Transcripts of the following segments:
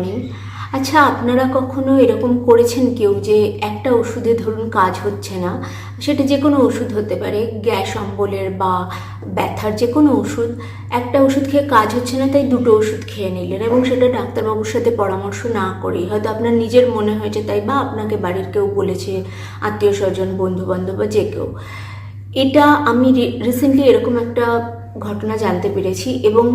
Morning. আচ্ছা, আপনারা কখনো এরকম করেছেন কেউ যে একটা ওষুধে ধরুন কাজ হচ্ছে না, সেটা যে কোনো ওষুধ হতে পারে, গ্যাস অম্বলের বা ব্যথার যে কোনো ওষুধ, একটা ওষুধ খেয়ে কাজ হচ্ছে না তাই দুটো ওষুধ খেয়ে নিলেন এবং সেটা ডাক্তারবাবুর সাথে পরামর্শ না করেই, হয়তো আপনার নিজের মনে হয়েছে তাই, বা আপনাকে বাড়ির কেউ বলেছে, আত্মীয় স্বজন, বন্ধু বান্ধব বা যে কেউ। এটা আমি রিসেন্টলি এরকম একটা ঘটনা জানতে পেরেছি এবং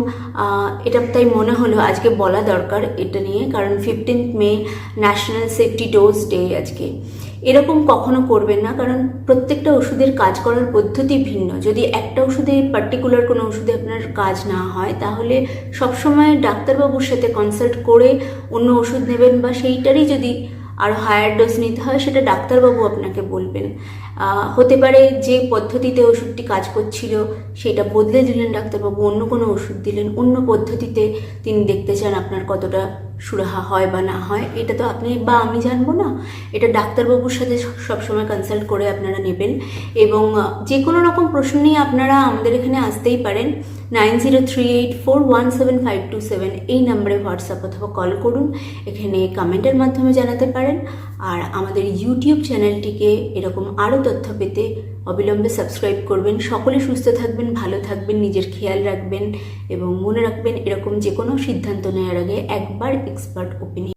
এটা তাই মনে হলো আজকে বলা দরকার এটা নিয়ে, কারণ 15 মে ন্যাশনাল সেফটি ডোজ ডে আজকে। এরকম কখনো করবেন না, কারণ প্রত্যেকটা ওষুধের কাজ করার পদ্ধতি ভিন্ন। যদি একটা ওষুধে, পার্টিকুলার কোনো ওষুধে আপনার কাজ না হয়, তাহলে সবসময় ডাক্তারবাবুর সাথে কনসাল্ট করে অন্য ওষুধ নেবেন, বা সেইটারই যদি আরও হায়ার ডোজ নিতে হয় সেটা ডাক্তারবাবু আপনাকে বলবেন। হতে পারে যে পদ্ধতিতে ওষুধটি কাজ করছিল সেটা বদলে দিলেন ডাক্তারবাবু, অন্য কোনো ওষুধ দিলেন, অন্য পদ্ধতিতে তিনি দেখতে চান আপনার কতটা সুরাহা হয় বা না হয়। এটা তো আপনি বা আমি জানবো না, এটা ডাক্তারবাবুর সাথে সবসময় কনসাল্ট করে আপনারা নেবেন। এবং যে কোনো রকম প্রশ্ন নিয়ে আপনারা আমাদের এখানে আসতেই পারেন। 9038417527 এই নাম্বারে হোয়াটসঅ্যাপ অথবা কল করুন, এখানে কমেন্টের মাধ্যমে জানাতে পারেন। আর আমাদের ইউটিউব চ্যানেলটিকে এরকম আরও তথ্য পেতে অবিলম্বে সাবস্ক্রাইব করবেন। সকলে সুস্থ থাকবেন, ভালো থাকবেন, নিজের খেয়াল রাখবেন এবং মনে রাখবেন এরকম যে কোনো সিদ্ধান্ত নেওয়ার আগে একবার এক্সপার্ট ওপিনিয়ন